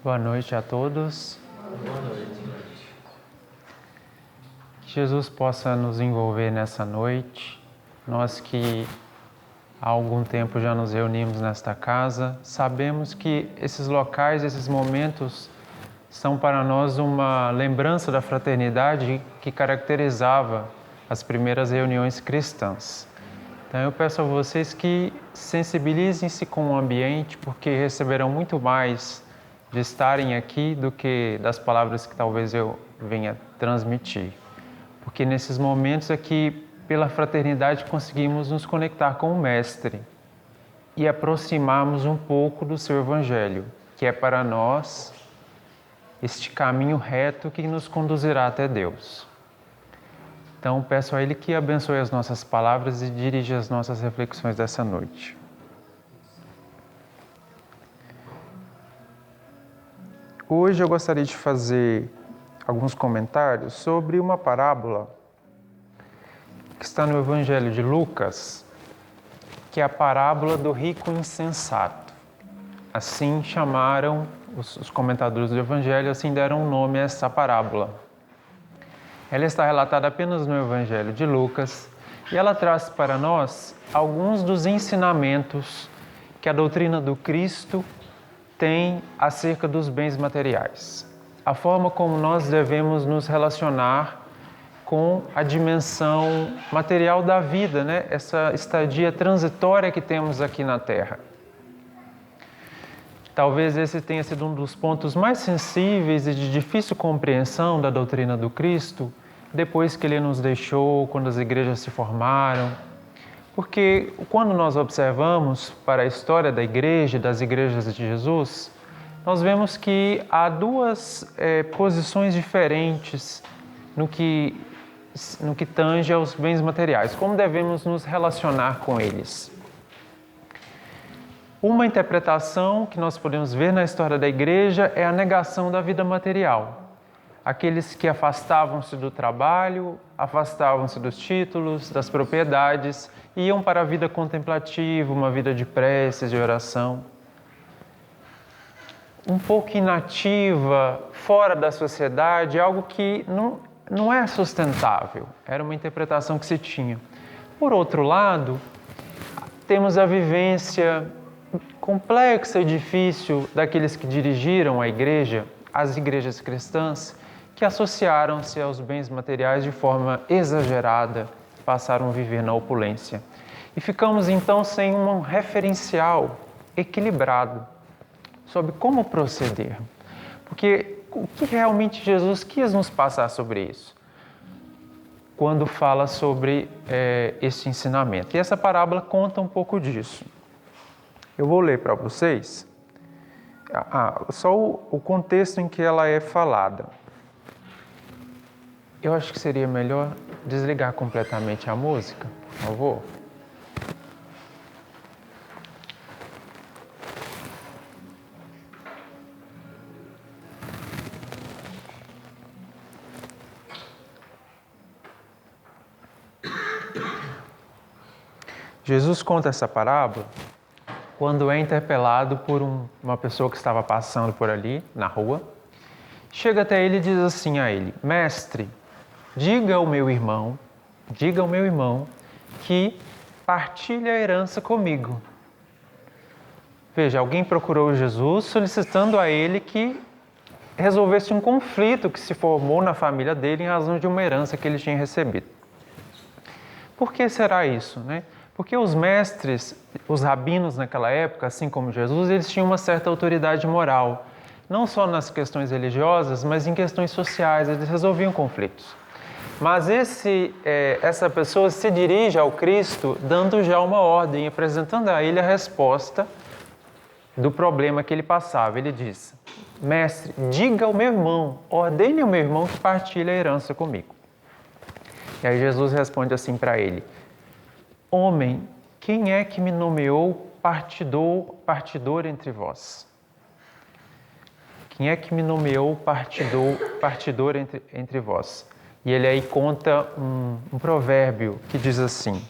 Boa noite a todos. Boa noite. Que Jesus possa nos envolver nessa noite. Nós que há algum tempo já nos reunimos nesta casa, sabemos que esses locais, esses momentos são para nós uma lembrança da fraternidade que caracterizava as primeiras reuniões cristãs. Então eu peço a vocês que sensibilizem-se com o ambiente, porque receberão muito mais de estarem aqui do que das palavras que talvez eu venha transmitir. Porque nesses momentos aqui, pela fraternidade, conseguimos nos conectar com o Mestre e aproximarmos um pouco do seu Evangelho, que é para nós este caminho reto que nos conduzirá até Deus. Então, peço a Ele que abençoe as nossas palavras e dirija as nossas reflexões dessa noite. Hoje eu gostaria de fazer alguns comentários sobre uma parábola que está no Evangelho de Lucas, que é a parábola do rico insensato. Assim chamaram os comentadores do Evangelho, assim deram nome a essa parábola. Ela está relatada apenas no Evangelho de Lucas e ela traz para nós alguns dos ensinamentos que a doutrina do Cristo tem acerca dos bens materiais. A forma como nós devemos nos relacionar com a dimensão material da vida, né? Essa estadia transitória que temos aqui na Terra. Talvez esse tenha sido um dos pontos mais sensíveis e de difícil compreensão da doutrina do Cristo, depois que Ele nos deixou, quando as igrejas se formaram. Porque quando nós observamos para a história da igreja, das igrejas de Jesus, nós vemos que há duas posições diferentes no que tange aos bens materiais. Como devemos nos relacionar com eles? Uma interpretação que nós podemos ver na história da igreja é a negação da vida material. Aqueles que afastavam-se do trabalho, afastavam-se dos títulos, das propriedades, iam para a vida contemplativa, uma vida de preces, de oração. Um pouco inativa, fora da sociedade, algo que não é sustentável. Era uma interpretação que se tinha. Por outro lado, temos a vivência complexa e difícil daqueles que dirigiram a igreja, as igrejas cristãs, que associaram-se aos bens materiais de forma exagerada, passaram a viver na opulência. E ficamos então sem um referencial equilibrado sobre como proceder. Porque o que realmente Jesus quis nos passar sobre isso? Quando fala sobre esse ensinamento. E essa parábola conta um pouco disso. Eu vou ler para vocês só o contexto em que ela é falada. Eu acho que seria melhor desligar completamente a música, por favor. Jesus conta essa parábola quando é interpelado por uma pessoa que estava passando por ali, na rua. Chega até ele e diz assim a ele: Mestre, diga ao meu irmão que partilhe a herança comigo. Veja, alguém procurou Jesus solicitando a ele que resolvesse um conflito que se formou na família dele em razão de uma herança que ele tinha recebido. Por que será isso, né? Porque os mestres, os rabinos naquela época, assim como Jesus, eles tinham uma certa autoridade moral. Não só nas questões religiosas, mas em questões sociais, eles resolviam conflitos. Mas essa pessoa se dirige ao Cristo dando já uma ordem, apresentando a ele a resposta do problema que ele passava. Ele diz: Mestre, diga ao meu irmão, ordene ao meu irmão que partilhe a herança comigo. E aí Jesus responde assim para ele: Homem, quem é que me nomeou partidor entre vós? Quem é que me nomeou partidor entre vós? E ele aí conta um provérbio que diz assim: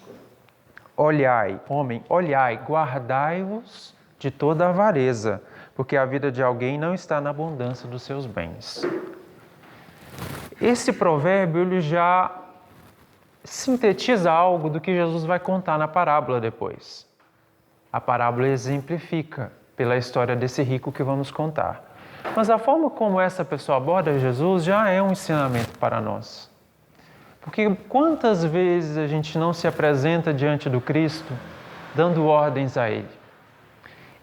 Olhai, homem, olhai, guardai-vos de toda avareza, porque a vida de alguém não está na abundância dos seus bens. Esse provérbio ele já sintetiza algo do que Jesus vai contar na parábola depois. A parábola exemplifica pela história desse rico que vamos contar. Mas a forma como essa pessoa aborda Jesus já é um ensinamento para nós. Porque quantas vezes a gente não se apresenta diante do Cristo dando ordens a Ele,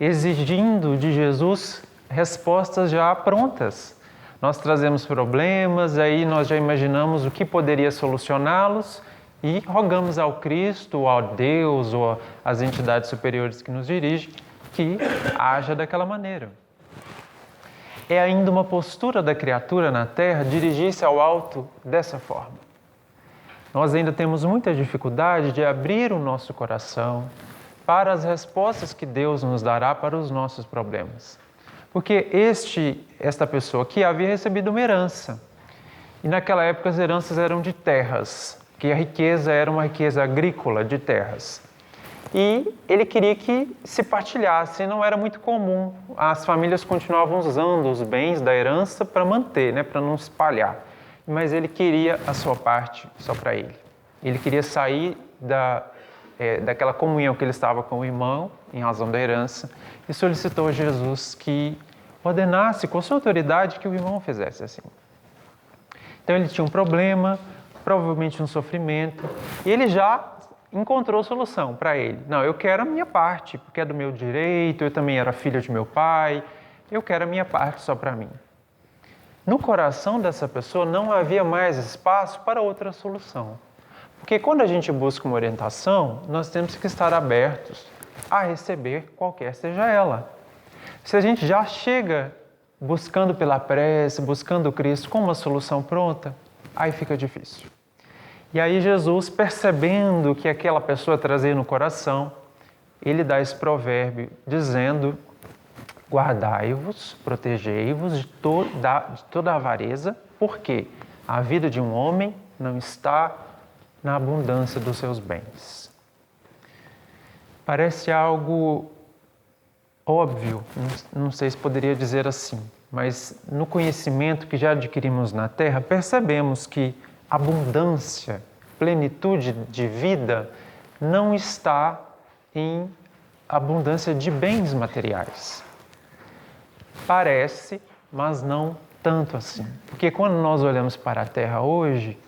exigindo de Jesus respostas já prontas. Nós trazemos problemas, aí nós já imaginamos o que poderia solucioná-los e rogamos ao Cristo, ou ao Deus, ou às entidades superiores que nos dirigem, que haja daquela maneira. É ainda uma postura da criatura na Terra dirigir-se ao alto dessa forma. Nós ainda temos muita dificuldade de abrir o nosso coração para as respostas que Deus nos dará para os nossos problemas. Porque esta pessoa aqui havia recebido uma herança. E naquela época as heranças eram de terras, que a riqueza era uma riqueza agrícola de terras. E ele queria que se partilhasse, não era muito comum. As famílias continuavam usando os bens da herança para manter, para não espalhar. Mas ele queria a sua parte só para ele. Ele queria sair daquela comunhão que ele estava com o irmão, em razão da herança, e solicitou a Jesus que ordenasse com sua autoridade que o irmão fizesse assim. Então ele tinha um problema, provavelmente um sofrimento, e ele já encontrou solução para ele. Não, eu quero a minha parte, porque é do meu direito, eu também era filho de meu pai, eu quero a minha parte só para mim. No coração dessa pessoa não havia mais espaço para outra solução. Porque quando a gente busca uma orientação, nós temos que estar abertos a receber qualquer seja ela. Se a gente já chega buscando pela prece, buscando o Cristo com uma solução pronta, aí fica difícil. E aí Jesus, percebendo o que aquela pessoa trazia no coração, ele dá esse provérbio dizendo: guardai-vos, protegei-vos de toda avareza, porque a vida de um homem não está na abundância dos seus bens. Parece algo óbvio, não sei se poderia dizer assim, mas no conhecimento que já adquirimos na Terra, percebemos que abundância, plenitude de vida não está em abundância de bens materiais. Parece, mas não tanto assim. Porque quando nós olhamos para a Terra hoje,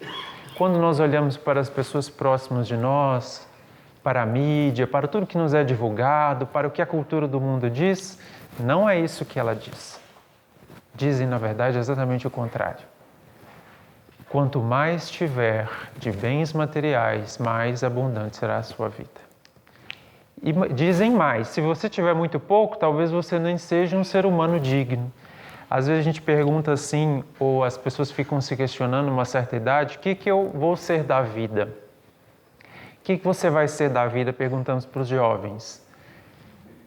quando nós olhamos para as pessoas próximas de nós, para a mídia, para tudo que nos é divulgado, para o que a cultura do mundo diz, não é isso que ela diz. Dizem, na verdade, exatamente o contrário. Quanto mais tiver de bens materiais, mais abundante será a sua vida. E dizem mais, se você tiver muito pouco, talvez você nem seja um ser humano digno. Às vezes a gente pergunta assim, ou as pessoas ficam se questionando numa certa idade, o que eu vou ser da vida? O que você vai ser da vida? Perguntamos para os jovens.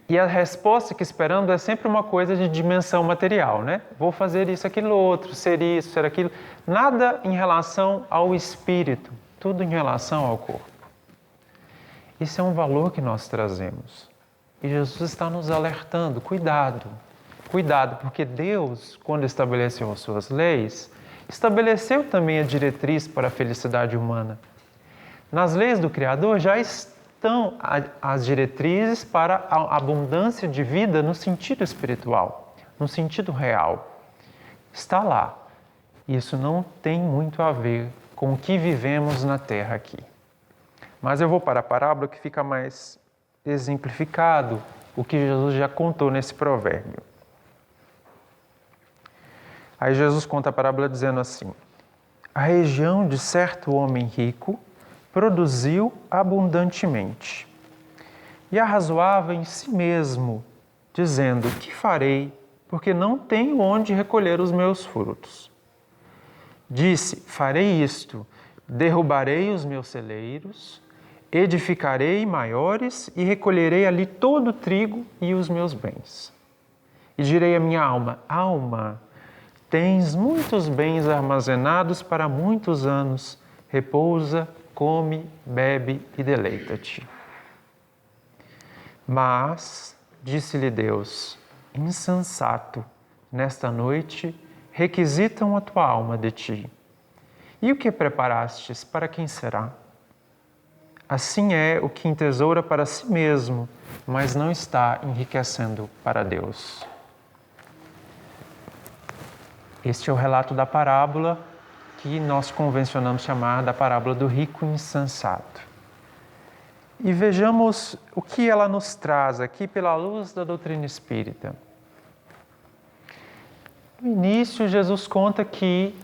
E a resposta que esperando é sempre uma coisa de dimensão material, Vou fazer isso, aquilo, outro, ser isso, ser aquilo. Nada em relação ao espírito, tudo em relação ao corpo. Isso é um valor que nós trazemos. E Jesus está nos alertando, cuidado, porque Deus, quando estabeleceu as suas leis, estabeleceu também a diretriz para a felicidade humana. Nas leis do Criador já estão as diretrizes para a abundância de vida no sentido espiritual, no sentido real. Está lá. Isso não tem muito a ver com o que vivemos na Terra aqui. Mas eu vou para a parábola que fica mais exemplificado o que Jesus já contou nesse provérbio. Aí Jesus conta a parábola dizendo assim: a região de certo homem rico produziu abundantemente e arrazoava em si mesmo, dizendo: que farei, porque não tenho onde recolher os meus frutos. Disse: farei isto, derrubarei os meus celeiros, edificarei maiores e recolherei ali todo o trigo e os meus bens. E direi à minha alma: alma, tens muitos bens armazenados para muitos anos, repousa, come, bebe e deleita-te. Mas, disse-lhe Deus, insensato, nesta noite requisitam a tua alma de ti. E o que preparastes, para quem será? Assim é o que entesoura para si mesmo, mas não está enriquecendo para Deus. Este é o relato da parábola que nós convencionamos chamar da parábola do rico insensato. E vejamos o que ela nos traz aqui pela luz da doutrina espírita. No início, Jesus conta que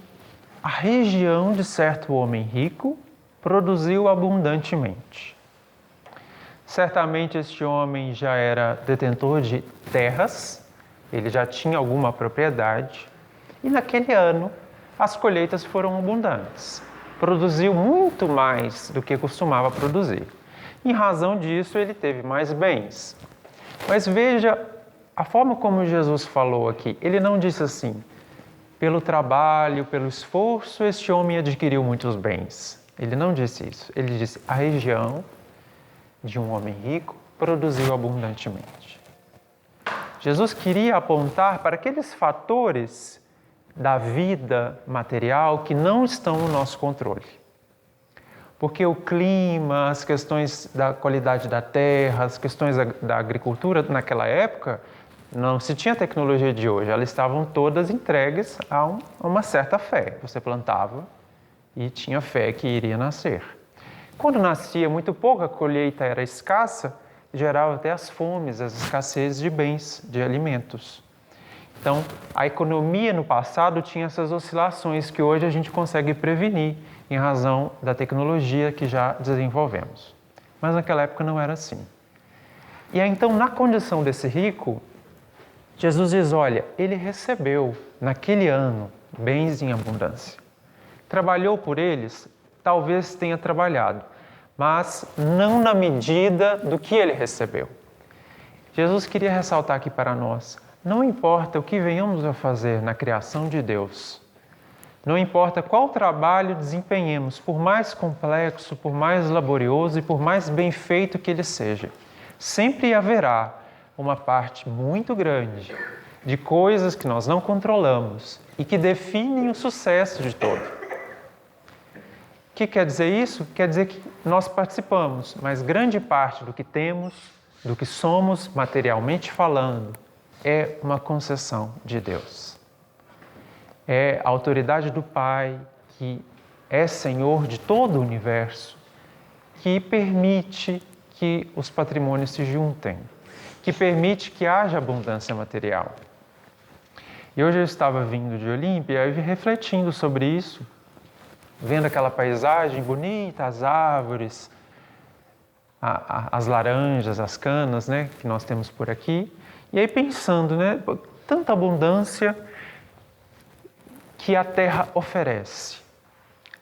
a região de certo homem rico produziu abundantemente. Certamente este homem já era detentor de terras, ele já tinha alguma propriedade, e naquele ano as colheitas foram abundantes. Produziu muito mais do que costumava produzir. Em razão disso, ele teve mais bens. Mas veja a forma como Jesus falou aqui. Ele não disse assim: pelo trabalho, pelo esforço, este homem adquiriu muitos bens. Ele não disse isso. Ele disse: a região de um homem rico produziu abundantemente. Jesus queria apontar para aqueles fatores da vida material que não estão no nosso controle. Porque o clima, as questões da qualidade da terra, as questões da agricultura naquela época, não se tinha a tecnologia de hoje, elas estavam todas entregues a uma certa fé. Você plantava e tinha fé que iria nascer. Quando nascia muito pouco, a colheita era escassa, gerava até as fomes, as escassezes de bens, de alimentos. Então, a economia no passado tinha essas oscilações que hoje a gente consegue prevenir em razão da tecnologia que já desenvolvemos. Mas naquela época não era assim. E aí, então, na condição desse rico, Jesus diz: olha, ele recebeu naquele ano bens em abundância. Trabalhou por eles? Talvez tenha trabalhado, mas não na medida do que ele recebeu. Jesus queria ressaltar aqui para nós: não importa o que venhamos a fazer na criação de Deus, não importa qual trabalho desempenhemos, por mais complexo, por mais laborioso e por mais bem feito que ele seja, sempre haverá uma parte muito grande de coisas que nós não controlamos e que definem o sucesso de todo. O que quer dizer isso? Quer dizer que nós participamos, mas grande parte do que temos, do que somos materialmente falando, é uma concessão de Deus. É a autoridade do Pai, que é Senhor de todo o universo, que permite que os patrimônios se juntem, que permite que haja abundância material. E hoje eu estava vindo de Olímpia e refletindo sobre isso, vendo aquela paisagem bonita, as árvores, as laranjas, as canas, né, que nós temos por aqui. E aí pensando, né, tanta abundância que a terra oferece.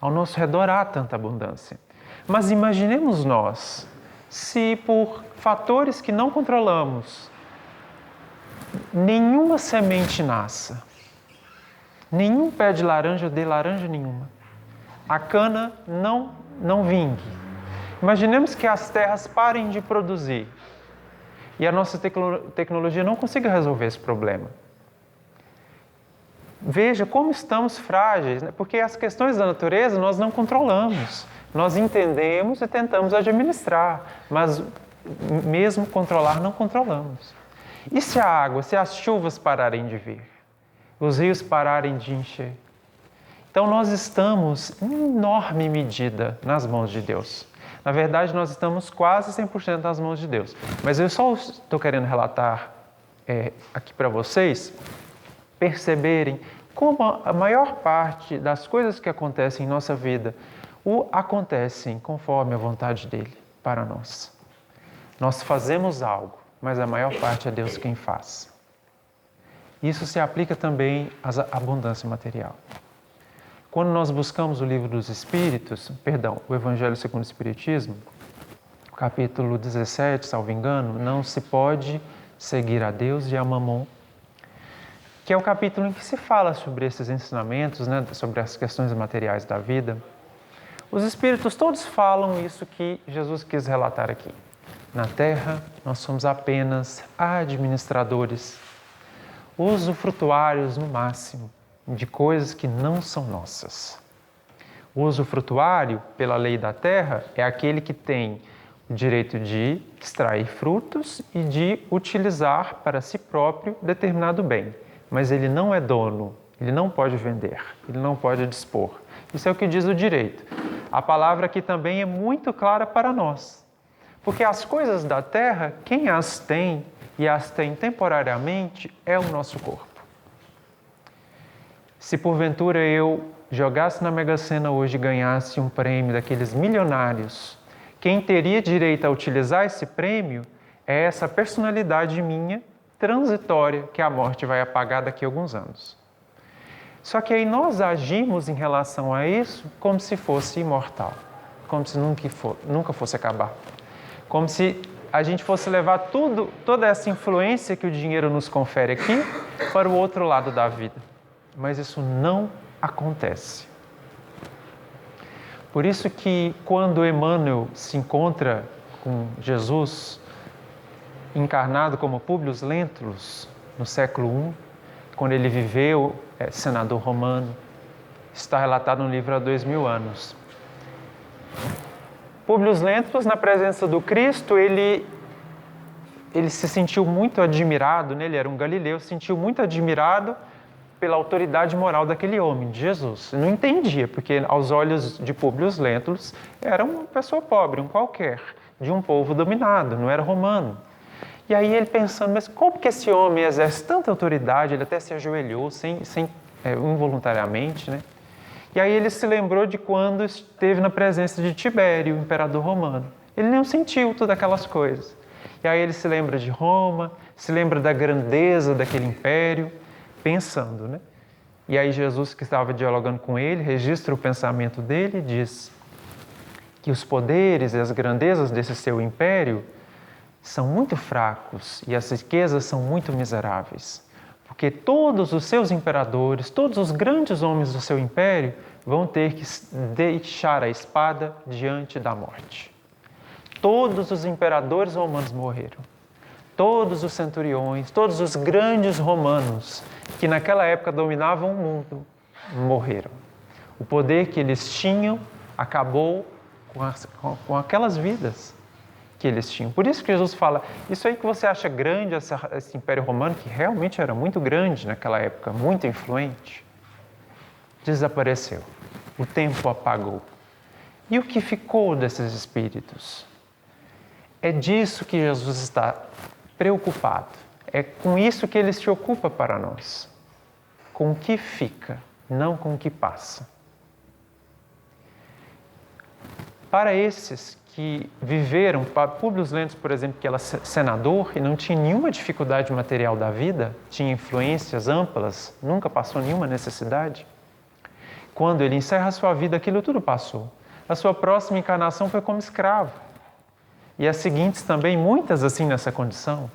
Ao nosso redor há tanta abundância. Mas imaginemos nós, se por fatores que não controlamos, nenhuma semente nasça, nenhum pé de laranja dê laranja nenhuma, a cana não vingue. Imaginemos que as terras parem de produzir e a nossa tecnologia não consiga resolver esse problema. Veja como estamos frágeis, né? Porque as questões da natureza nós não controlamos. Nós entendemos e tentamos administrar, mas mesmo controlar não controlamos. E se a água, se as chuvas pararem de vir? Os rios pararem de encher? Então nós estamos, em enorme medida, nas mãos de Deus. Na verdade, nós estamos quase 100% nas mãos de Deus. Mas eu só estou querendo relatar aqui para vocês perceberem como a maior parte das coisas que acontecem em nossa vida acontecem conforme a vontade dele para nós. Nós fazemos algo, mas a maior parte é Deus quem faz. Isso se aplica também à abundância material. Quando nós buscamos o livro dos Espíritos, o Evangelho segundo o Espiritismo, capítulo 17, salvo engano, não se pode seguir a Deus e a Mamon, que é o capítulo em que se fala sobre esses ensinamentos, né, sobre as questões materiais da vida. Os Espíritos todos falam isso que Jesus quis relatar aqui. Na Terra, nós somos apenas administradores. usufrutuários no máximo de coisas que não são nossas. O usufrutuário, pela lei da terra, é aquele que tem o direito de extrair frutos e de utilizar para si próprio determinado bem. Mas ele não é dono, ele não pode vender, ele não pode dispor. Isso é o que diz o direito. A palavra aqui também é muito clara para nós. Porque as coisas da terra, quem as tem e as tem temporariamente é o nosso corpo. Se porventura eu jogasse na Mega Sena hoje e ganhasse um prêmio daqueles milionários, quem teria direito a utilizar esse prêmio é essa personalidade minha, transitória, que a morte vai apagar daqui a alguns anos. Só que aí nós agimos em relação a isso como se fosse imortal, como se nunca fosse acabar. Como se a gente fosse levar toda essa influência que o dinheiro nos confere aqui para o outro lado da vida. Mas isso não acontece. Por isso que quando Emmanuel se encontra com Jesus, encarnado como Públio Lentulus, no século I, quando ele viveu, senador romano, está relatado no livro há 2000 anos. Públio Lentulus, na presença do Cristo, ele se sentiu muito admirado, né? Ele era um galileu, se sentiu muito admirado pela autoridade moral daquele homem, de Jesus. Não entendia, porque aos olhos de Públio Lentulus era uma pessoa pobre, um qualquer, de um povo dominado, não era romano. E aí ele pensando, mas como que esse homem exerce tanta autoridade? Ele até se ajoelhou, involuntariamente, né? E aí ele se lembrou de quando esteve na presença de Tibério, o imperador romano. Ele não sentiu todas aquelas coisas. E aí ele se lembra de Roma, se lembra da grandeza daquele império, pensando, né? E aí Jesus, que estava dialogando com ele, registra o pensamento dele e diz que os poderes e as grandezas desse seu império são muito fracos e as riquezas são muito miseráveis. Porque todos os seus imperadores, todos os grandes homens do seu império vão ter que deixar a espada diante da morte. Todos os imperadores romanos morreram. Todos os centuriões, todos os grandes romanos que naquela época dominavam o mundo, morreram. O poder que eles tinham acabou com aquelas vidas que eles tinham. Por isso que Jesus fala, isso aí que você acha grande, esse Império Romano, que realmente era muito grande naquela época, muito influente, desapareceu. O tempo apagou. E o que ficou desses espíritos? É disso que Jesus está preocupado. É com isso que ele se ocupa para nós. Com o que fica, não com o que passa. Para esses que viveram, Públio Lentulus, por exemplo, que era senador e não tinha nenhuma dificuldade material da vida, tinha influências amplas, nunca passou nenhuma necessidade. Quando ele encerra a sua vida, aquilo tudo passou. A sua próxima encarnação foi como escravo. E as seguintes também, muitas assim nessa condição.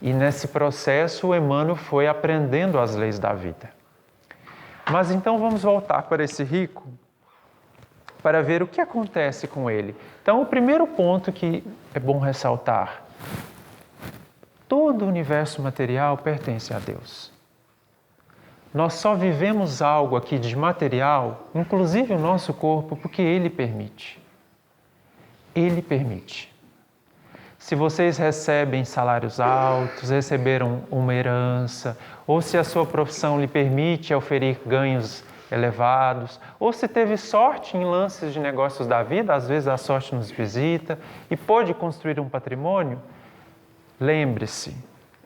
E nesse processo, o Emmanuel foi aprendendo as leis da vida. Mas então vamos voltar para esse rico, para ver o que acontece com ele. Então, o primeiro ponto que é bom ressaltar: todo o universo material pertence a Deus. Nós só vivemos algo aqui de material, inclusive o nosso corpo, porque Ele permite. Ele permite. Se vocês recebem salários altos, receberam uma herança, ou se a sua profissão lhe permite oferir ganhos elevados, ou se teve sorte em lances de negócios da vida, às vezes a sorte nos visita, e pôde construir um patrimônio, lembre-se,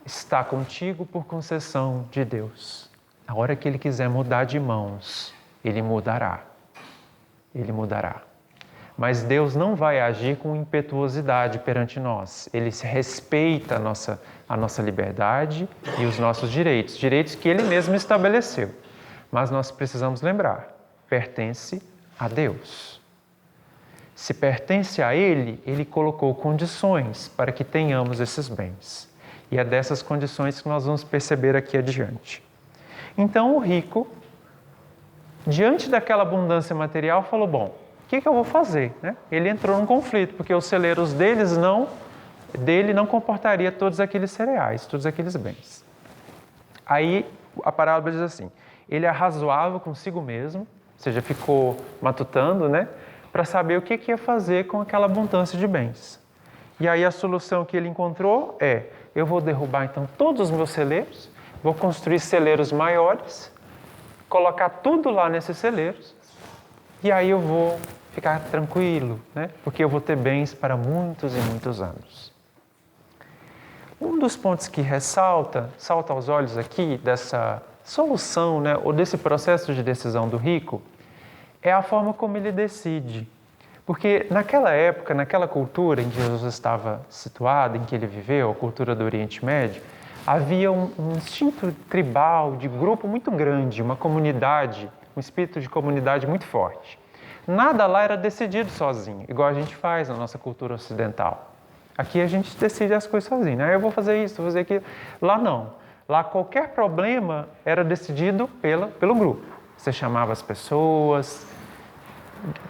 está contigo por concessão de Deus. A hora que Ele quiser mudar de mãos, Ele mudará. Ele mudará. Mas Deus não vai agir com impetuosidade perante nós. Ele respeita a nossa liberdade e os nossos direitos, direitos que Ele mesmo estabeleceu. Mas nós precisamos lembrar, pertence a Deus. Se pertence a Ele, Ele colocou condições para que tenhamos esses bens. E é dessas condições que nós vamos perceber aqui adiante. Então o rico, diante daquela abundância material, falou, bom, o que eu vou fazer? Né? Ele entrou num conflito, porque os celeiros dele não comportaria todos aqueles cereais, todos aqueles bens. Aí a parábola diz assim, ele arrazoava consigo mesmo, ou seja, ficou matutando, né? Para saber o que ia fazer com aquela abundância de bens. E aí a solução que ele encontrou é, eu vou derrubar então todos os meus celeiros, vou construir celeiros maiores, colocar tudo lá nesses celeiros, e aí eu vou ficar tranquilo, né? Porque eu vou ter bens para muitos e muitos anos. Um dos pontos que salta aos olhos aqui dessa solução, né, ou desse processo de decisão do rico, é a forma como ele decide. Porque naquela época, naquela cultura em que Jesus estava situado, em que ele viveu, a cultura do Oriente Médio, havia um instinto tribal, de grupo muito grande, uma comunidade, um espírito de comunidade muito forte. Nada lá era decidido sozinho, igual a gente faz na nossa cultura ocidental. Aqui a gente decide as coisas sozinho, né? Eu vou fazer isso, vou fazer aquilo. Lá não. Lá qualquer problema era decidido pelo grupo. Você chamava as pessoas,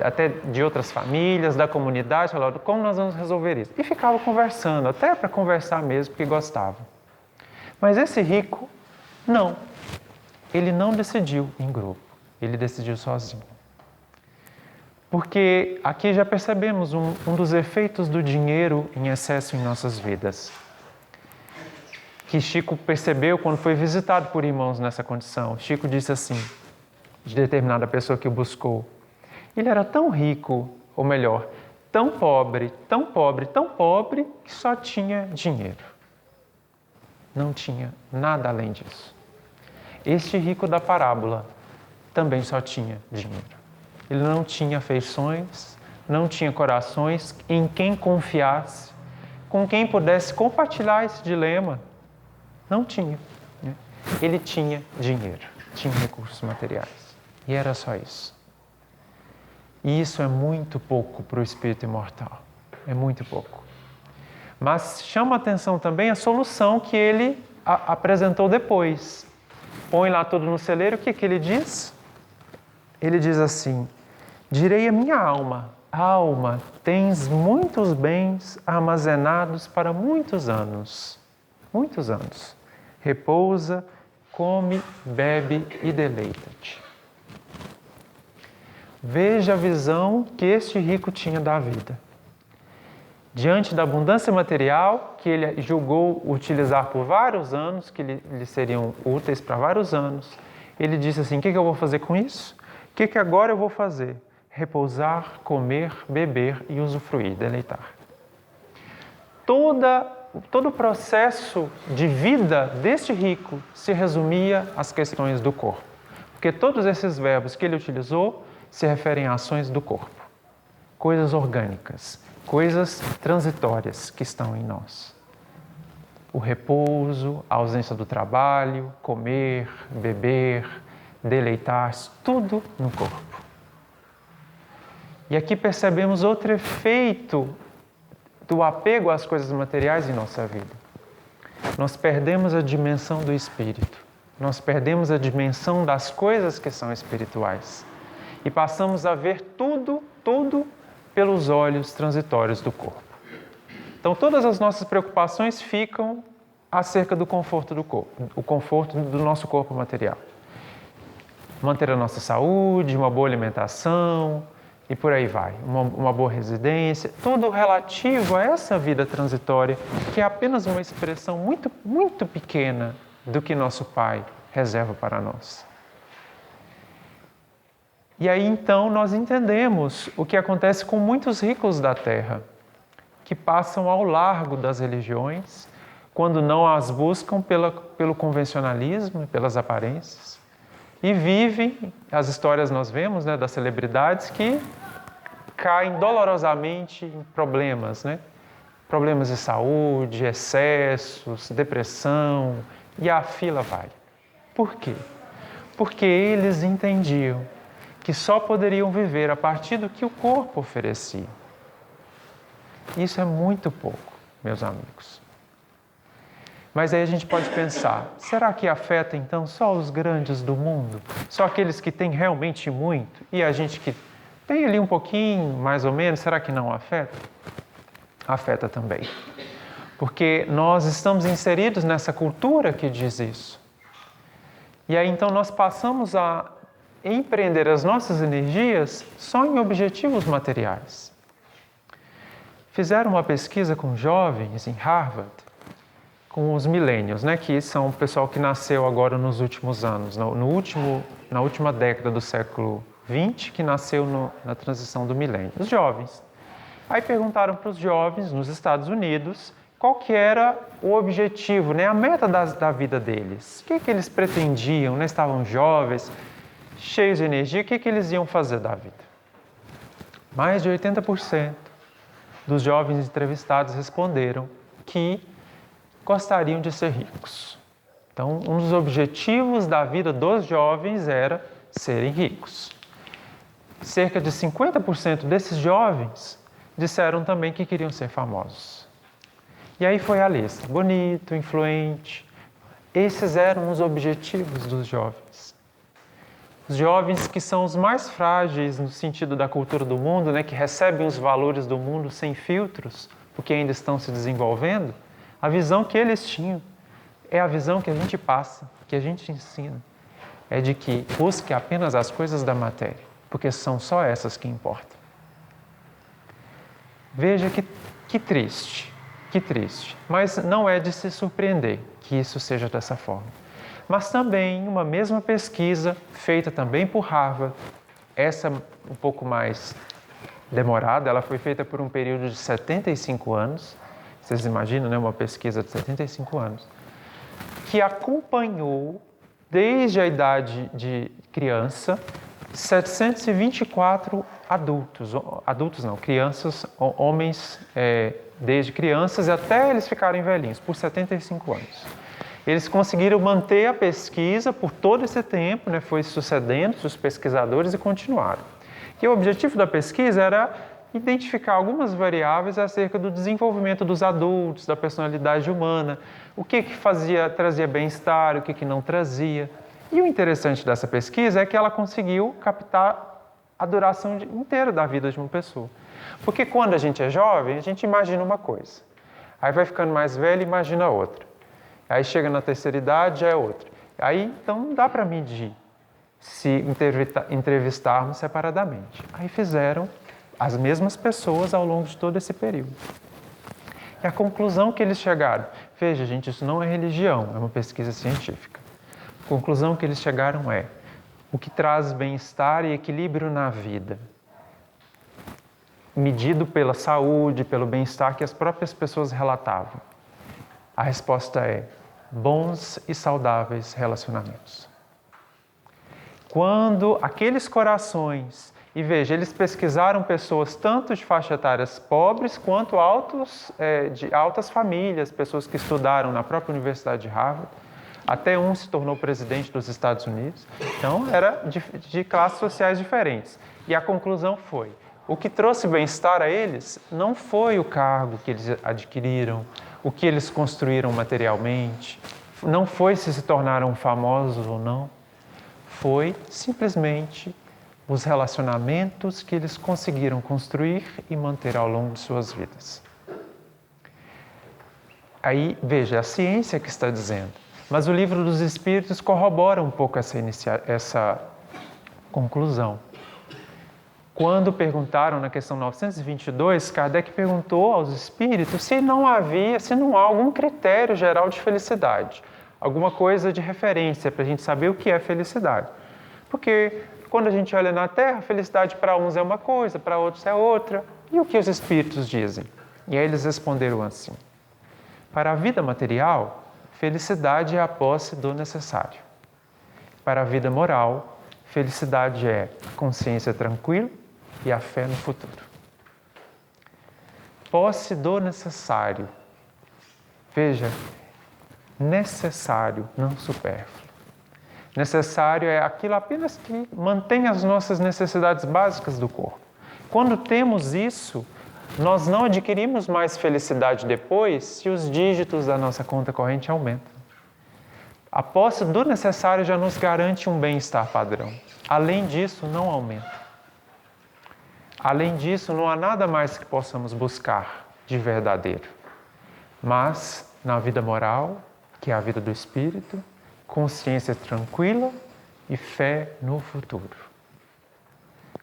até de outras famílias, da comunidade, falava, como nós vamos resolver isso? E ficava conversando, até para conversar mesmo, porque gostava. Mas esse rico, não. Ele não decidiu em grupo, ele decidiu sozinho. Porque aqui já percebemos um dos efeitos do dinheiro em excesso em nossas vidas. Que Chico percebeu quando foi visitado por irmãos nessa condição. Chico disse assim, de determinada pessoa que o buscou. Ele era tão rico, ou melhor, tão pobre, tão pobre, tão pobre, que só tinha dinheiro. Não tinha nada além disso. Este rico da parábola também só tinha dinheiro. Ele não tinha afeições, não tinha corações em quem confiasse, com quem pudesse compartilhar esse dilema. Não tinha. Né? Ele tinha dinheiro, tinha recursos materiais. E era só isso. E isso é muito pouco para o espírito imortal. É muito pouco. Mas chama a atenção também a solução que ele apresentou depois. Põe lá tudo no celeiro, o que ele diz? Ele diz assim, direi a minha alma, alma, tens muitos bens armazenados para muitos anos. Muitos anos. Repousa, come, bebe e deleita-te. Veja a visão que este rico tinha da vida. Diante da abundância material, que ele julgou utilizar por vários anos, que lhe seriam úteis para vários anos, ele disse assim, o que eu vou fazer com isso? O que agora eu vou fazer? Repousar, comer, beber e usufruir, deleitar. Todo o processo de vida deste rico se resumia às questões do corpo. Porque todos esses verbos que ele utilizou se referem a ações do corpo. Coisas orgânicas, coisas transitórias que estão em nós. O repouso, a ausência do trabalho, comer, beber, deleitar-se, tudo no corpo. E aqui percebemos outro efeito do apego às coisas materiais em nossa vida. Nós perdemos a dimensão do espírito. Nós perdemos a dimensão das coisas que são espirituais. E passamos a ver tudo pelos olhos transitórios do corpo. Então, todas as nossas preocupações ficam acerca do conforto do corpo, o conforto do nosso corpo material. Manter a nossa saúde, uma boa alimentação e por aí vai, uma boa residência, tudo relativo a essa vida transitória, que é apenas uma expressão muito, muito pequena do que nosso Pai reserva para nós. E aí, então, nós entendemos o que acontece com muitos ricos da Terra, que passam ao largo das religiões, quando não as buscam pelo convencionalismo, pelas aparências, e vivem, as histórias nós vemos, né, das celebridades que caem dolorosamente em problemas, né? Problemas de saúde, excessos, depressão, e a fila vai. Por quê? Porque eles entendiam que só poderiam viver a partir do que o corpo oferecia. Isso é muito pouco, meus amigos. Mas aí a gente pode pensar, será que afeta então só os grandes do mundo? Só aqueles que têm realmente muito? E a gente que tem ali um pouquinho, mais ou menos, será que não afeta? Afeta também. Porque nós estamos inseridos nessa cultura que diz isso. E aí então nós passamos a empreender as nossas energias só em objetivos materiais. Fizeram uma pesquisa com jovens em Harvard, com os millennials, né, que são o pessoal que nasceu agora nos últimos anos, na última década do século XX, que nasceu na transição do milênio, os jovens. Aí perguntaram para os jovens nos Estados Unidos qual que era o objetivo, né, a meta da vida deles. O que eles pretendiam, né, estavam jovens, cheios de energia, o que eles iam fazer da vida? Mais de 80% dos jovens entrevistados responderam que gostariam de ser ricos. Então, um dos objetivos da vida dos jovens era serem ricos. Cerca de 50% desses jovens disseram também que queriam ser famosos. E aí foi a lista, bonito, influente. Esses eram os objetivos dos jovens. Os jovens que são os mais frágeis no sentido da cultura do mundo, né, que recebem os valores do mundo sem filtros, porque ainda estão se desenvolvendo, a visão que eles tinham é a visão que a gente passa, que a gente ensina. É de que busque apenas as coisas da matéria, porque são só essas que importam. Veja que triste, que triste. Mas não é de se surpreender que isso seja dessa forma. Mas também uma mesma pesquisa, feita também por Harvard, essa um pouco mais demorada, ela foi feita por um período de 75 anos, vocês imaginam, né, uma pesquisa de 75 anos, que acompanhou, desde a idade de criança, 724 crianças, homens, desde crianças até eles ficarem velhinhos, por 75 anos. Eles conseguiram manter a pesquisa por todo esse tempo, né, foi sucedendo os pesquisadores e continuaram. E o objetivo da pesquisa era identificar algumas variáveis acerca do desenvolvimento dos adultos, da personalidade humana, o que trazia bem-estar, o que não trazia. E o interessante dessa pesquisa é que ela conseguiu captar a duração inteira da vida de uma pessoa. Porque quando a gente é jovem, a gente imagina uma coisa. Aí vai ficando mais velho e imagina outra. Aí chega na terceira idade, já é outra. Aí, então, não dá para medir se entrevistarmos separadamente. Aí fizeram as mesmas pessoas ao longo de todo esse período. E a conclusão que eles chegaram, veja, gente, isso não é religião, é uma pesquisa científica. A conclusão que eles chegaram é: o que traz bem-estar e equilíbrio na vida, medido pela saúde, pelo bem-estar que as próprias pessoas relatavam. A resposta é: bons e saudáveis relacionamentos. Quando aqueles corações, e veja, eles pesquisaram pessoas tanto de faixa etárias pobres quanto de altas famílias, pessoas que estudaram na própria Universidade de Harvard, até um se tornou presidente dos Estados Unidos, então era de classes sociais diferentes. E a conclusão foi: o que trouxe bem-estar a eles não foi o cargo que eles adquiriram, o que eles construíram materialmente, não foi se tornaram famosos ou não, foi simplesmente os relacionamentos que eles conseguiram construir e manter ao longo de suas vidas. Aí, veja, é a ciência que está dizendo, mas o Livro dos Espíritos corrobora um pouco essa conclusão. Quando perguntaram na questão 922, Kardec perguntou aos espíritos se não há algum critério geral de felicidade, alguma coisa de referência para a gente saber o que é felicidade. Porque quando a gente olha na Terra, felicidade para uns é uma coisa, para outros é outra. E o que os espíritos dizem? E aí eles responderam assim: para a vida material, felicidade é a posse do necessário. Para a vida moral, felicidade é consciência tranquila e a fé no futuro. Posse do necessário. Veja, necessário, não supérfluo. Necessário é aquilo apenas que mantém as nossas necessidades básicas do corpo. Quando temos isso, nós não adquirimos mais felicidade depois se os dígitos da nossa conta corrente aumentam. A posse do necessário já nos garante um bem-estar padrão. Além disso, não aumenta. Além disso, não há nada mais que possamos buscar de verdadeiro. Mas, na vida moral, que é a vida do espírito, consciência tranquila e fé no futuro.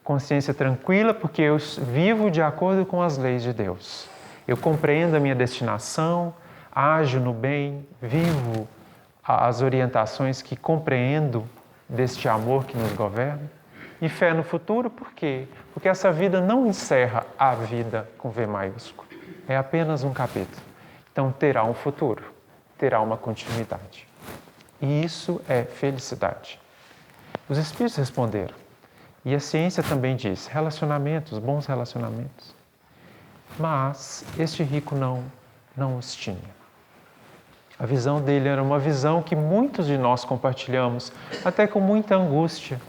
Consciência tranquila porque eu vivo de acordo com as leis de Deus. Eu compreendo a minha destinação, ajo no bem, vivo as orientações que compreendo deste amor que nos governa. E fé no futuro, por quê? Porque essa vida não encerra a vida com V maiúsculo. É apenas um capítulo. Então terá um futuro, terá uma continuidade. E isso é felicidade. Os Espíritos responderam. E a ciência também diz, relacionamentos, bons relacionamentos. Mas este rico não os tinha. A visão dele era uma visão que muitos de nós compartilhamos, até com muita angústia.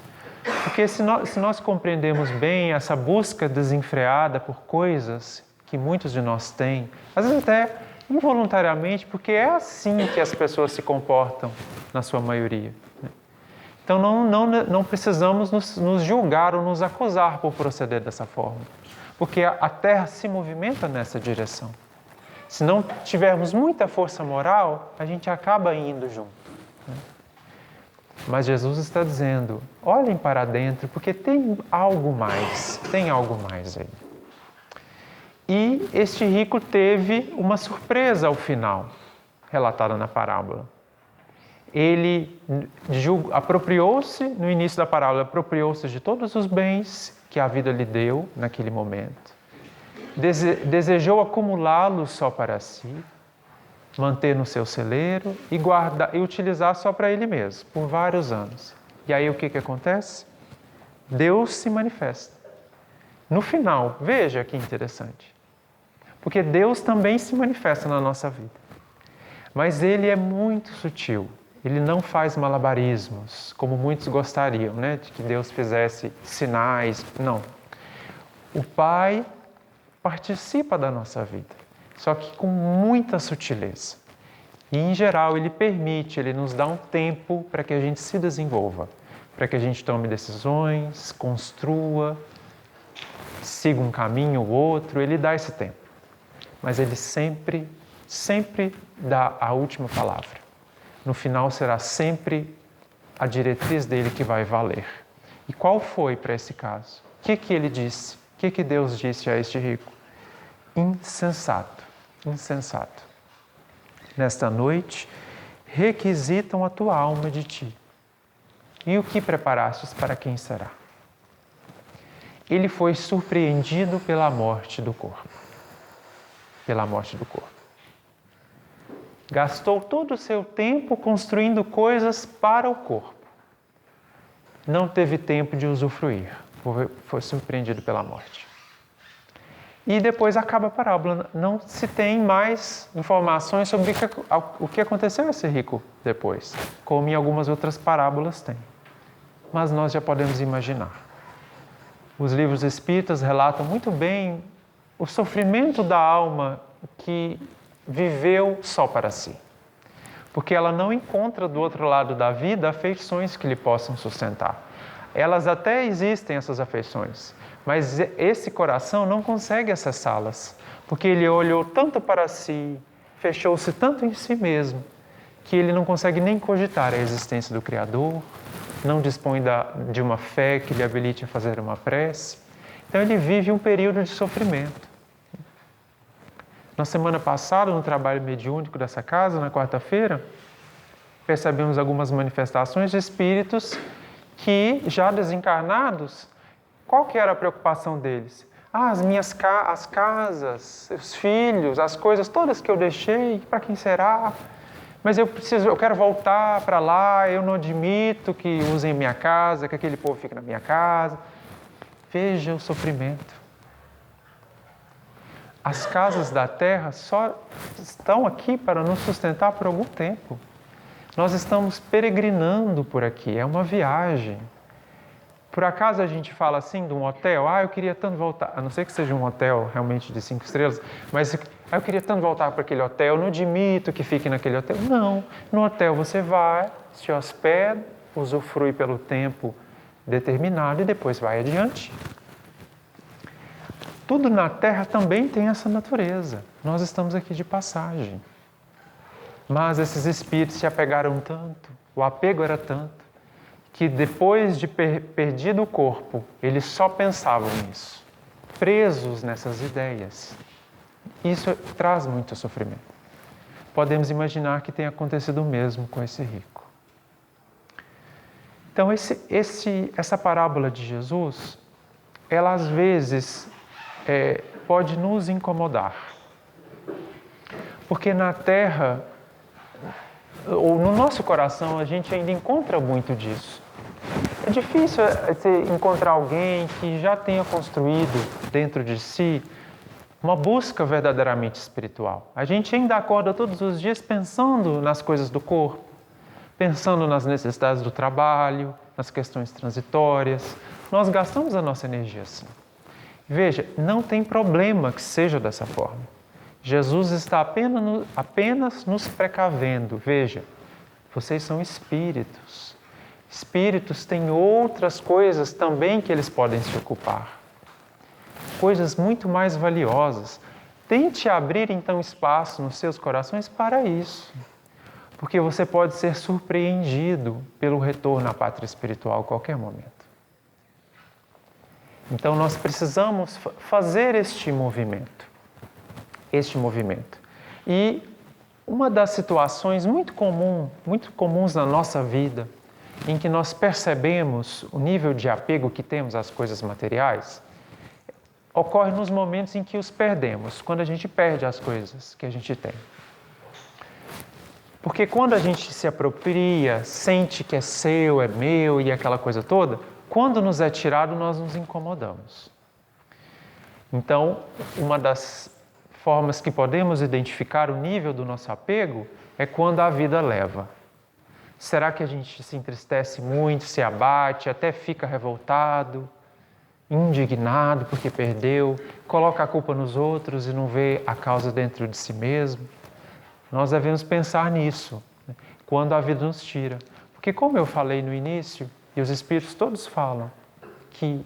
Porque se nós compreendemos bem essa busca desenfreada por coisas que muitos de nós têm, às vezes até involuntariamente, porque é assim que as pessoas se comportam, na sua maioria. Então não precisamos nos julgar ou nos acusar por proceder dessa forma, porque a Terra se movimenta nessa direção. Se não tivermos muita força moral, a gente acaba indo junto. Mas Jesus está dizendo, olhem para dentro, porque tem algo mais aí. E este rico teve uma surpresa ao final, relatada na parábola. Ele apropriou-se, no início da parábola, apropriou-se de todos os bens que a vida lhe deu naquele momento. Desejou acumulá-los só para si, manter no seu celeiro e utilizar só para ele mesmo, por vários anos. E aí o que acontece? Deus se manifesta. No final, veja que interessante. Porque Deus também se manifesta na nossa vida. Mas Ele é muito sutil. Ele não faz malabarismos, como muitos gostariam, né? De que Deus fizesse sinais. Não. O Pai participa da nossa vida, só que com muita sutileza. E, em geral, Ele permite, Ele nos dá um tempo para que a gente se desenvolva, para que a gente tome decisões, construa, siga um caminho ou outro, Ele dá esse tempo. Mas Ele sempre dá a última palavra. No final será sempre a diretriz dele que vai valer. E qual foi para esse caso? O que ele disse? O que Deus disse a este rico? Insensato, insensato. Nesta noite, requisitam a tua alma de ti. E o que preparastes para quem será? Ele foi surpreendido pela morte do corpo. Pela morte do corpo. Gastou todo o seu tempo construindo coisas para o corpo. Não teve tempo de usufruir. Foi surpreendido pela morte. E depois acaba a parábola. Não se tem mais informações sobre o que aconteceu a esse rico depois, como em algumas outras parábolas tem. Mas nós já podemos imaginar. Os livros espíritas relatam muito bem o sofrimento da alma que viveu só para si. Porque ela não encontra do outro lado da vida afeições que lhe possam sustentar. Elas até existem, essas afeições, mas esse coração não consegue acessá-las, porque ele olhou tanto para si, fechou-se tanto em si mesmo, que ele não consegue nem cogitar a existência do Criador, não dispõe de uma fé que lhe habilite a fazer uma prece. Então ele vive um período de sofrimento. Na semana passada, no trabalho mediúnico dessa casa, na quarta-feira, percebemos algumas manifestações de espíritos que, já desencarnados, qual que era a preocupação deles? As casas, os filhos, as coisas todas que eu deixei, para quem será? Mas eu quero voltar para lá, eu não admito que usem minha casa, que aquele povo fique na minha casa. Veja o sofrimento. As casas da terra só estão aqui para nos sustentar por algum tempo. Nós estamos peregrinando por aqui, é uma viagem. Por acaso a gente fala assim de um hotel, eu queria tanto voltar, a não ser que seja um hotel realmente de 5 estrelas, mas eu queria tanto voltar para aquele hotel, eu não admito que fique naquele hotel. Não, no hotel você vai, se hospeda, usufrui pelo tempo determinado e depois vai adiante. Tudo na Terra também tem essa natureza. Nós estamos aqui de passagem. Mas esses espíritos se apegaram tanto, o apego era tanto, que depois de perdido o corpo, eles só pensavam nisso, presos nessas ideias. Isso traz muito sofrimento. Podemos imaginar que tenha acontecido o mesmo com esse rico. Então, essa parábola de Jesus, ela às vezes pode nos incomodar. Porque na Terra, ou no nosso coração, a gente ainda encontra muito disso. É difícil você encontrar alguém que já tenha construído dentro de si uma busca verdadeiramente espiritual. A gente ainda acorda todos os dias pensando nas coisas do corpo, pensando nas necessidades do trabalho, nas questões transitórias. Nós gastamos a nossa energia assim. Veja, não tem problema que seja dessa forma. Jesus está apenas nos precavendo. Veja, vocês são espíritos. Espíritos têm outras coisas também que eles podem se ocupar. Coisas muito mais valiosas. Tente abrir então espaço nos seus corações para isso. Porque você pode ser surpreendido pelo retorno à pátria espiritual a qualquer momento. Então nós precisamos fazer este movimento. E uma das situações muito comuns na nossa vida, em que nós percebemos o nível de apego que temos às coisas materiais, ocorre nos momentos em que os perdemos, quando a gente perde as coisas que a gente tem. Porque quando a gente se apropria, sente que é seu, é meu e aquela coisa toda, quando nos é tirado, nós nos incomodamos. Então, uma das formas que podemos identificar o nível do nosso apego é quando a vida leva. Será que a gente se entristece muito, se abate, até fica revoltado, indignado porque perdeu, coloca a culpa nos outros e não vê a causa dentro de si mesmo? Nós devemos pensar nisso, quando a vida nos tira. Porque como eu falei no início, e os Espíritos todos falam, que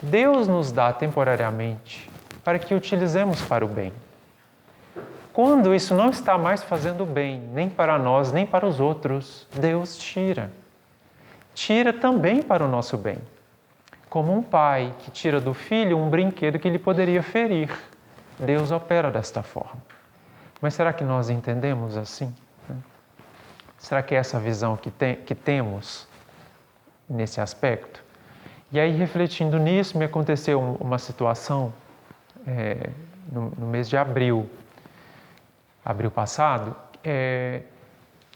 Deus nos dá temporariamente para que utilizemos para o bem. Quando isso não está mais fazendo bem, nem para nós, nem para os outros, Deus tira. Tira também para o nosso bem. Como um pai que tira do filho um brinquedo que lhe poderia ferir. Deus opera desta forma. Mas será que nós entendemos assim? Será que é essa visão que temos nesse aspecto? E aí, refletindo nisso, me aconteceu uma situação no mês de abril passado,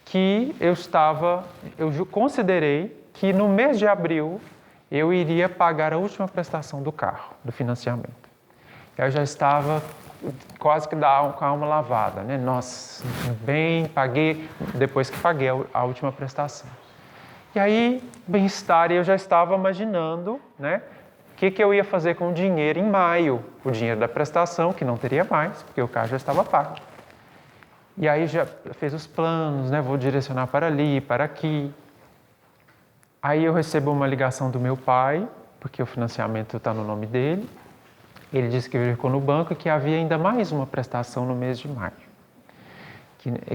que eu considerei que no mês de abril eu iria pagar a última prestação do carro, do financiamento. Eu já estava quase que com a alma lavada, né? Nossa, bem, paguei, depois que paguei a última prestação. E aí, bem-estar, eu já estava imaginando, né, o que eu ia fazer com o dinheiro em maio, o dinheiro da prestação, que não teria mais, porque o carro já estava pago. E aí já fez os planos, né, vou direcionar para ali, para aqui. Aí eu recebo uma ligação do meu pai, porque o financiamento está no nome dele. Ele disse que verificou no banco que havia ainda mais uma prestação no mês de maio.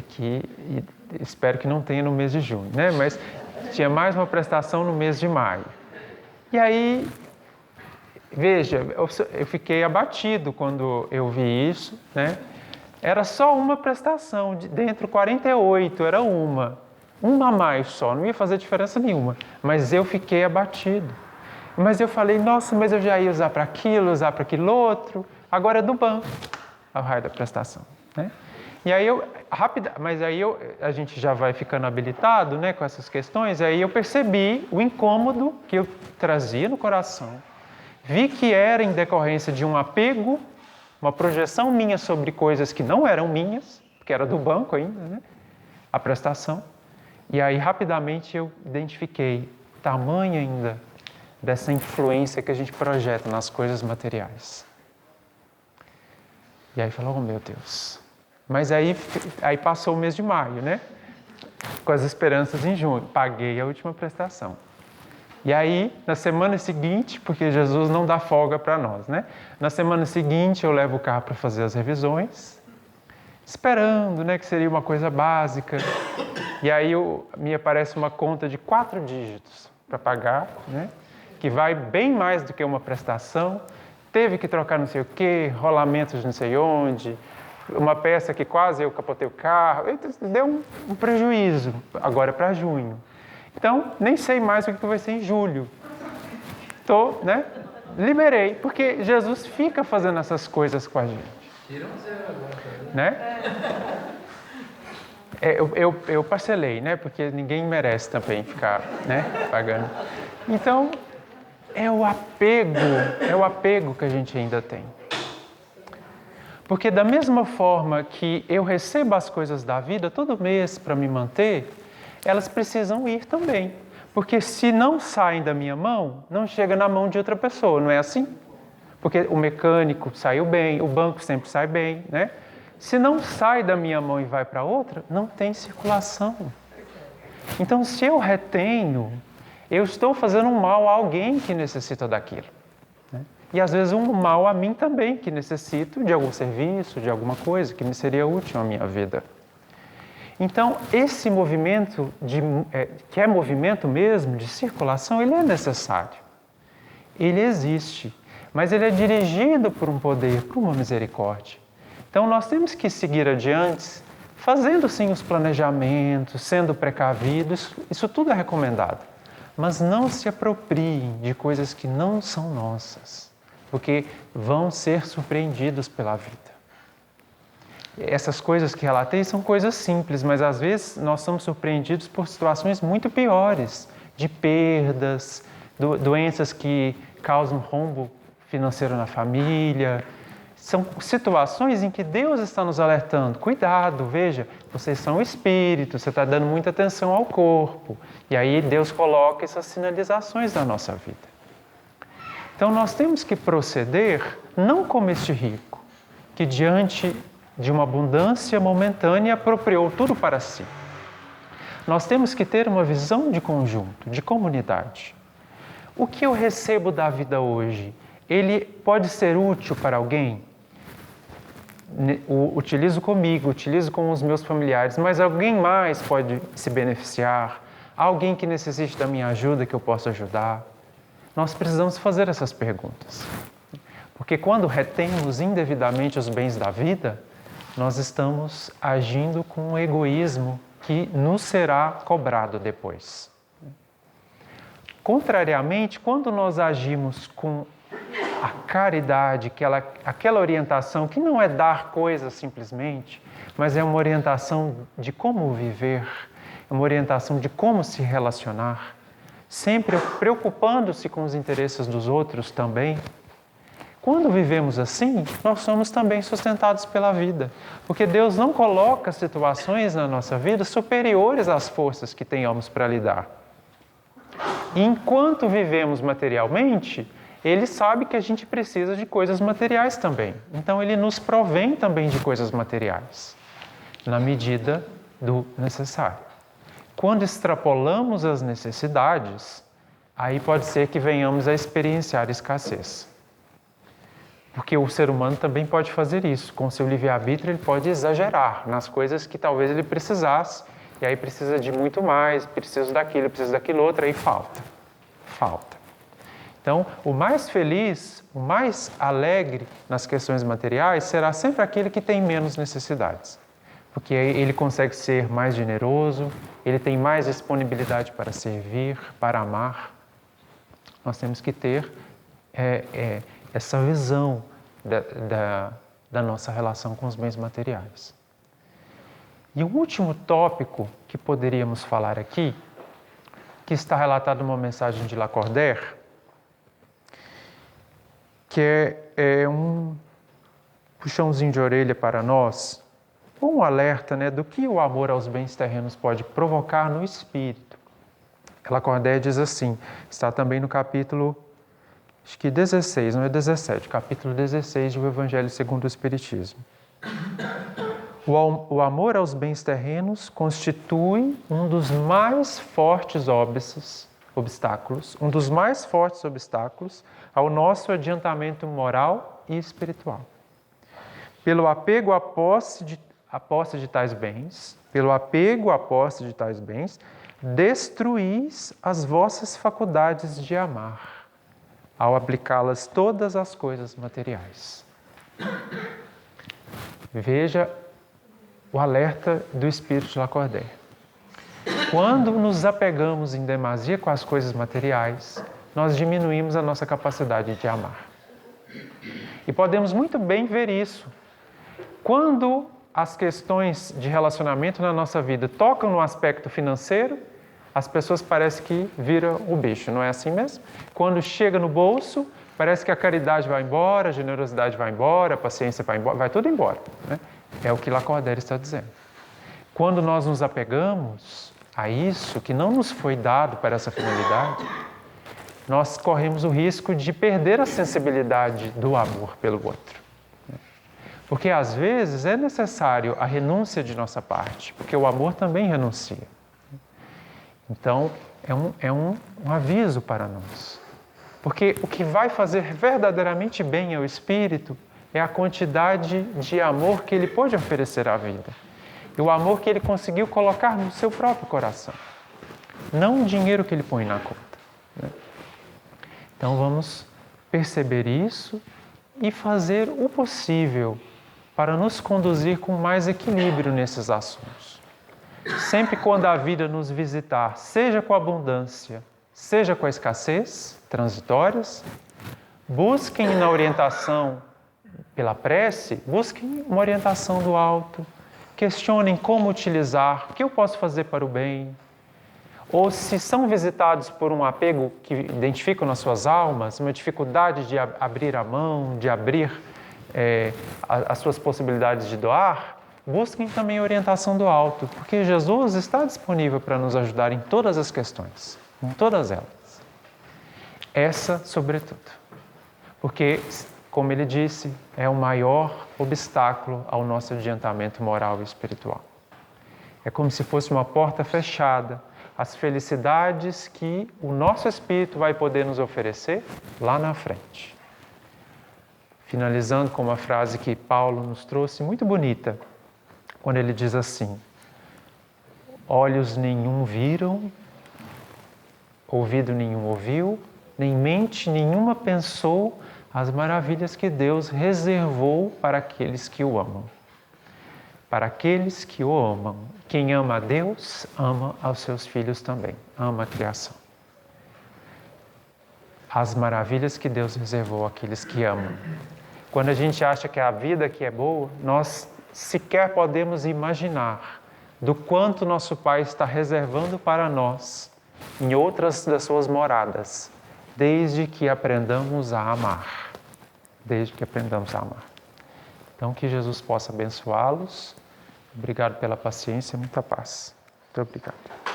Que espero que não tenha no mês de junho, né? Mas tinha mais uma prestação no mês de maio. E aí, veja, eu fiquei abatido quando eu vi isso, né? Era só uma prestação, dentro 48, era uma a mais só, não ia fazer diferença nenhuma. Mas eu fiquei abatido. Mas eu falei, nossa, mas eu já ia usar para aquilo outro, agora é do banco, o raio da prestação, né? E aí a gente já vai ficando habilitado, né, com essas questões, aí eu percebi o incômodo que eu trazia no coração. Vi que era em decorrência de um apego, uma projeção minha sobre coisas que não eram minhas, porque era do banco ainda, né, a prestação. E aí rapidamente eu identifiquei o tamanho ainda dessa influência que a gente projeta nas coisas materiais. E aí falou, oh meu Deus. Mas aí passou o mês de maio, né? Com as esperanças em junho. Paguei a última prestação. E aí, na semana seguinte, porque Jesus não dá folga para nós, né? Na semana seguinte, eu levo o carro para fazer as revisões. esperando, né, que seria uma coisa básica. E aí me aparece uma conta de 4 dígitos para pagar, né, que vai bem mais do que uma prestação. Teve que trocar não sei o quê, rolamentos de não sei onde, uma peça que quase eu capotei o carro. Deu um prejuízo agora para junho. Então, nem sei mais o que vai ser em julho. Né? Liberei, porque Jesus fica fazendo essas coisas com a gente. Tira um zero agora, né? Eu parcelei, né? Porque ninguém merece também ficar, né, pagando. Então, é o apego que a gente ainda tem. Porque da mesma forma que eu recebo as coisas da vida todo mês para me manter, elas precisam ir também. Porque se não saem da minha mão, não chega na mão de outra pessoa, não é assim? Porque o mecânico saiu bem, o banco sempre sai bem, né? Se não sai da minha mão e vai para outra, não tem circulação. Então, se eu retenho, eu estou fazendo um mal a alguém que necessita daquilo, né? E às vezes um mal a mim também, que necessito de algum serviço, de alguma coisa que me seria útil à minha vida. Então, esse movimento, que é movimento mesmo, de circulação, ele é necessário. Ele existe, mas ele é dirigido por um poder, por uma misericórdia. Então, nós temos que seguir adiante, fazendo sim os planejamentos, sendo precavidos, isso tudo é recomendado. Mas não se apropriem de coisas que não são nossas, porque vão ser surpreendidos pela vida. Essas coisas que relatei são coisas simples, mas às vezes nós somos surpreendidos por situações muito piores, de perdas, doenças que causam rombo financeiro na família. São situações em que Deus está nos alertando. Cuidado, veja, vocês são espíritos, você está dando muita atenção ao corpo. E aí Deus coloca essas sinalizações na nossa vida. Então nós temos que proceder não como este rico, que diante de uma abundância momentânea apropriou tudo para si. Nós temos que ter uma visão de conjunto, de comunidade. O que eu recebo da vida hoje, ele pode ser útil para alguém? Utilizo comigo, utilizo com os meus familiares, mas alguém mais pode se beneficiar? Alguém que necessite da minha ajuda, que eu possa ajudar? Nós precisamos fazer essas perguntas. Porque quando retemos indevidamente os bens da vida, nós estamos agindo com um egoísmo que nos será cobrado depois. Contrariamente, quando nós agimos com a caridade, aquela orientação que não é dar coisas simplesmente, mas é uma orientação de como viver, é uma orientação de como se relacionar, sempre preocupando-se com os interesses dos outros também. Quando vivemos assim, nós somos também sustentados pela vida, porque Deus não coloca situações na nossa vida superiores às forças que tenhamos para lidar. E enquanto vivemos materialmente, Ele sabe que a gente precisa de coisas materiais também. Então, Ele nos provém também de coisas materiais, na medida do necessário. Quando extrapolamos as necessidades, aí pode ser que venhamos a experienciar escassez. Porque o ser humano também pode fazer isso. Com seu livre-arbítrio, ele pode exagerar nas coisas que talvez ele precisasse, e aí precisa de muito mais, precisa daquilo outro, aí falta. Então, o mais feliz, o mais alegre nas questões materiais será sempre aquele que tem menos necessidades. Porque ele consegue ser mais generoso, ele tem mais disponibilidade para servir, para amar. Nós temos que ter essa visão da nossa relação com os bens materiais. E o último tópico que poderíamos falar aqui, que está relatado numa mensagem de Lacordaire, que é um puxãozinho de orelha para nós, um alerta, né, do que o amor aos bens terrenos pode provocar no espírito. Lacordaire diz assim, está também no capítulo, acho que 16, não é 17, capítulo 16 do Evangelho segundo o Espiritismo. O amor aos bens terrenos constitui um dos mais fortes obstáculos, ao nosso adiantamento moral e espiritual. Pelo apego à posse a posse de tais bens, pelo apego à posse de tais bens, destruís as vossas faculdades de amar, ao aplicá-las todas às coisas materiais. Veja o alerta do Espírito de Lacordaire. Quando nos apegamos em demasia com as coisas materiais, nós diminuímos a nossa capacidade de amar. E podemos muito bem ver isso. Quando as questões de relacionamento na nossa vida tocam no aspecto financeiro, as pessoas parecem que viram o bicho, não é assim mesmo? Quando chega no bolso, parece que a caridade vai embora, a generosidade vai embora, a paciência vai embora, vai tudo embora, né? É o que Lacordaire está dizendo. Quando nós nos apegamos a isso que não nos foi dado para essa finalidade, nós corremos o risco de perder a sensibilidade do amor pelo outro. Porque às vezes é necessário a renúncia de nossa parte, porque o amor também renuncia. Então, é um aviso para nós. Porque o que vai fazer verdadeiramente bem ao espírito é a quantidade de amor que ele pode oferecer à vida. E o amor que ele conseguiu colocar no seu próprio coração. Não o dinheiro que ele põe na conta, né? Então vamos perceber isso e fazer o possível para nos conduzir com mais equilíbrio nesses assuntos. Sempre quando a vida nos visitar, seja com abundância, seja com a escassez, transitórias, busquem na orientação pela prece, busquem uma orientação do alto, questionem como utilizar, o que eu posso fazer para o bem, ou se são visitados por um apego que identificam nas suas almas, uma dificuldade de abrir a mão, de abrir as suas possibilidades de doar, busquem também a orientação do alto, porque Jesus está disponível para nos ajudar em todas as questões, em todas elas. Essa, sobretudo. Porque, como ele disse, é o maior obstáculo ao nosso adiantamento moral e espiritual. É como se fosse uma porta fechada às felicidades que o nosso espírito vai poder nos oferecer lá na frente. Finalizando com uma frase que Paulo nos trouxe, muito bonita, quando ele diz assim: olhos nenhum viram, ouvido nenhum ouviu, nem mente nenhuma pensou as maravilhas que Deus reservou para aqueles que o amam. Para aqueles que o amam. Quem ama a Deus, ama aos seus filhos também, ama a criação. As maravilhas que Deus reservou àqueles que amam. Quando a gente acha que a vida aqui é boa, nós sequer podemos imaginar do quanto nosso Pai está reservando para nós em outras das suas moradas, desde que aprendamos a amar. Desde que aprendamos a amar. Então, que Jesus possa abençoá-los. Obrigado pela paciência e muita paz. Muito obrigado.